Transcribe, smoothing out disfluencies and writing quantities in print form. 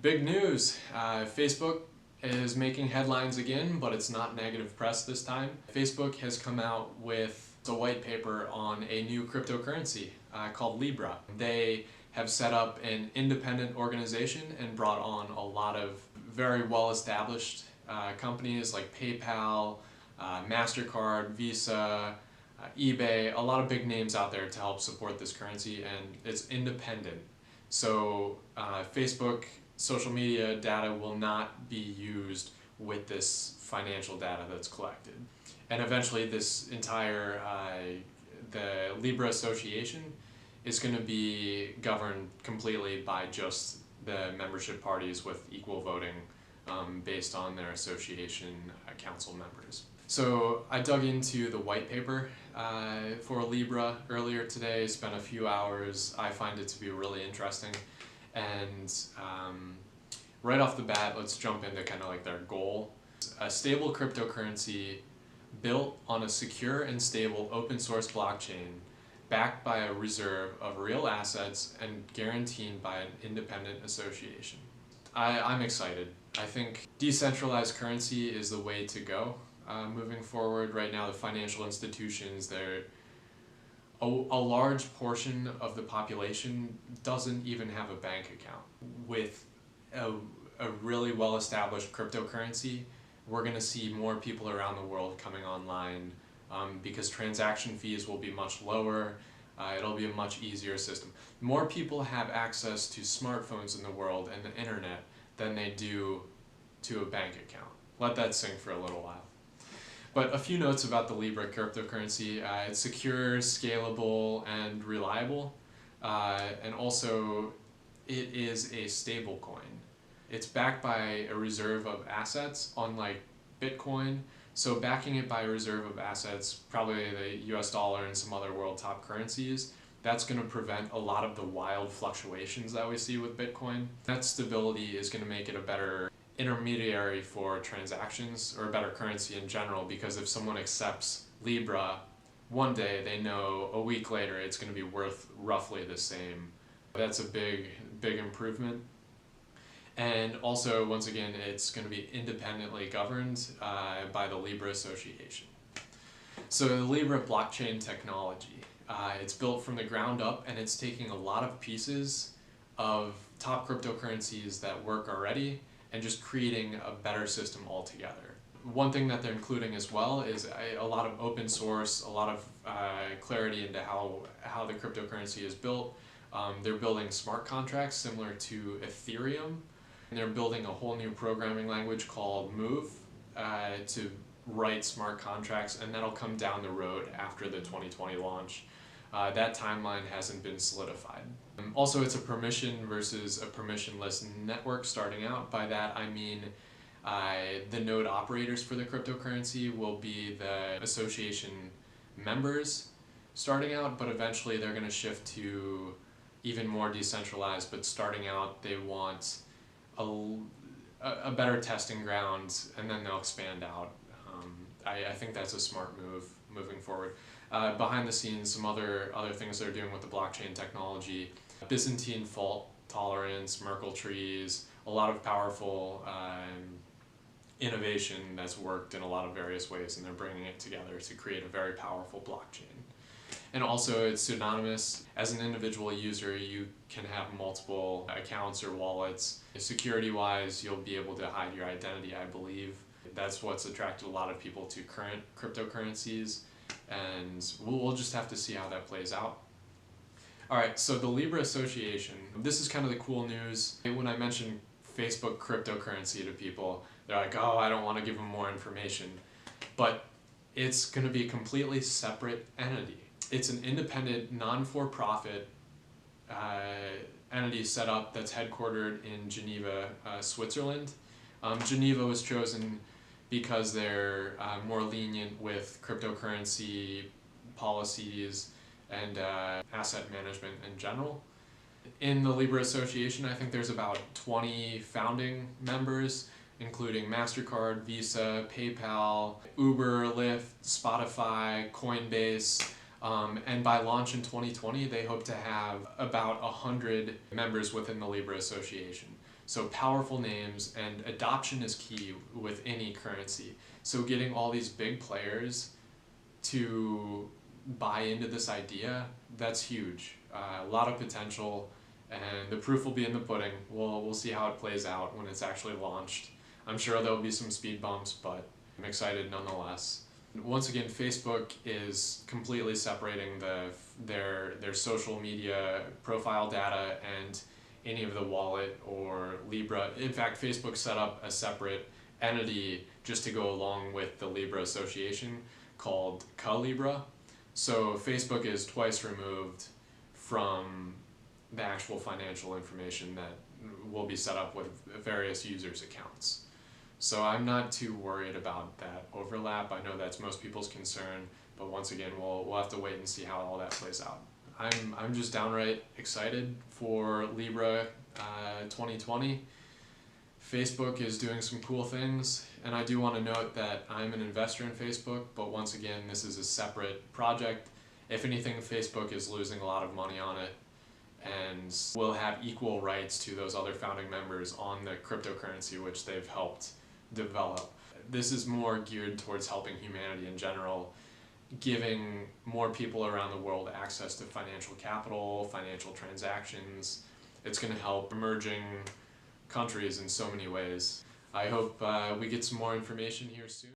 Big news! Facebook is making headlines again, but it's not negative press this time. Facebook has come out with a white paper on a new cryptocurrency called Libra. They have set up an independent organization and brought on a lot of very well-established companies like PayPal, MasterCard, Visa, eBay, a lot of big names out there to help support this currency, and it's independent. So Facebook social media data will not be used with this financial data that's collected. And eventually this entire, the Libra Association is going to be governed completely by just the membership parties with equal voting based on their association council members. So I dug into the white paper for Libra earlier today, spent a few hours. I find it to be really interesting. And right off the bat, let's jump into kind of like their goal. A stable cryptocurrency built on a secure and stable open source blockchain backed by a reserve of real assets and guaranteed by an independent association. I'm excited. I think decentralized currency is the way to go moving forward. Right now, the financial institutions, a large portion of the population doesn't even have a bank account. With a really well-established cryptocurrency, we're going to see more people around the world coming online because transaction fees will be much lower. It'll be a much easier system. More people have access to smartphones in the world and the internet than they do to a bank account. Let that sink for a little while. But a few notes about the Libra cryptocurrency. It's secure, scalable, and reliable. And also, it is a stable coin. It's backed by a reserve of assets, unlike Bitcoin. So backing it by a reserve of assets, probably the US dollar and some other world top currencies, that's going to prevent a lot of the wild fluctuations that we see with Bitcoin. That stability is going to make it a better intermediary for transactions, or a better currency in general, because if someone accepts Libra, one day they know a week later it's going to be worth roughly the same. That's a big improvement. And also, once again, it's going to be independently governed by the Libra Association. So the Libra blockchain technology, it's built from the ground up, and it's taking a lot of pieces of top cryptocurrencies that work already and just creating a better system altogether. One thing that they're including as well is a lot of open source, a lot of clarity into how the cryptocurrency is built. They're building smart contracts similar to Ethereum. And they're building a whole new programming language called Move to write smart contracts, and that'll come down the road after the 2020 launch. That timeline hasn't been solidified. Also, it's a permission versus a permissionless network starting out. By that I mean the node operators for the cryptocurrency will be the association members starting out, but eventually they're going to shift to even more decentralized. But starting out, they want a better testing ground, and then they'll expand out. I think that's a smart move moving forward. Behind the scenes, some other things they're doing with the blockchain technology: Byzantine fault tolerance, Merkle trees, a lot of powerful innovation that's worked in a lot of various ways, and they're bringing it together to create a very powerful blockchain. And also, it's pseudonymous. As an individual user, you can have multiple accounts or wallets. Security-wise, you'll be able to hide your identity, I believe. That's what's attracted a lot of people to current cryptocurrencies, and we'll just have to see how that plays out. Alright, so the Libra Association, this is kind of the cool news. When I mention Facebook cryptocurrency to people, they're like, oh, I don't want to give them more information. But it's going to be a completely separate entity. It's an independent, non-for-profit entity set up that's headquartered in Geneva, Switzerland. Geneva was chosen because they're more lenient with cryptocurrency policies and asset management in general. In the Libra Association, I think there's about 20 founding members, including MasterCard, Visa, PayPal, Uber, Lyft, Spotify, Coinbase. And by launch in 2020, they hope to have about 100 members within the Libra Association. So powerful names, and adoption is key with any currency. So getting all these big players to buy into this idea, that's huge. A lot of potential, and the proof will be in the pudding. We'll see how it plays out when it's actually launched. I'm sure there'll be some speed bumps, but I'm excited nonetheless. Once again, Facebook is completely separating their social media profile data and any of the wallet or Libra. In fact, Facebook set up a separate entity just to go along with the Libra Association called Libra. So Facebook is twice removed from the actual financial information that will be set up with various users' accounts. So I'm not too worried about that overlap. I know that's most people's concern, but once again, we'll have to wait and see how all that plays out. I'm just downright excited for Libra 2020. Facebook is doing some cool things, and I do want to note that I'm an investor in Facebook, but once again, this is a separate project. If anything, Facebook is losing a lot of money on it, and will have equal rights to those other founding members on the cryptocurrency which they've helped develop. This is more geared towards helping humanity in general, giving more people around the world access to financial capital, financial transactions. It's going to help emerging countries in so many ways. I hope we get some more information here soon.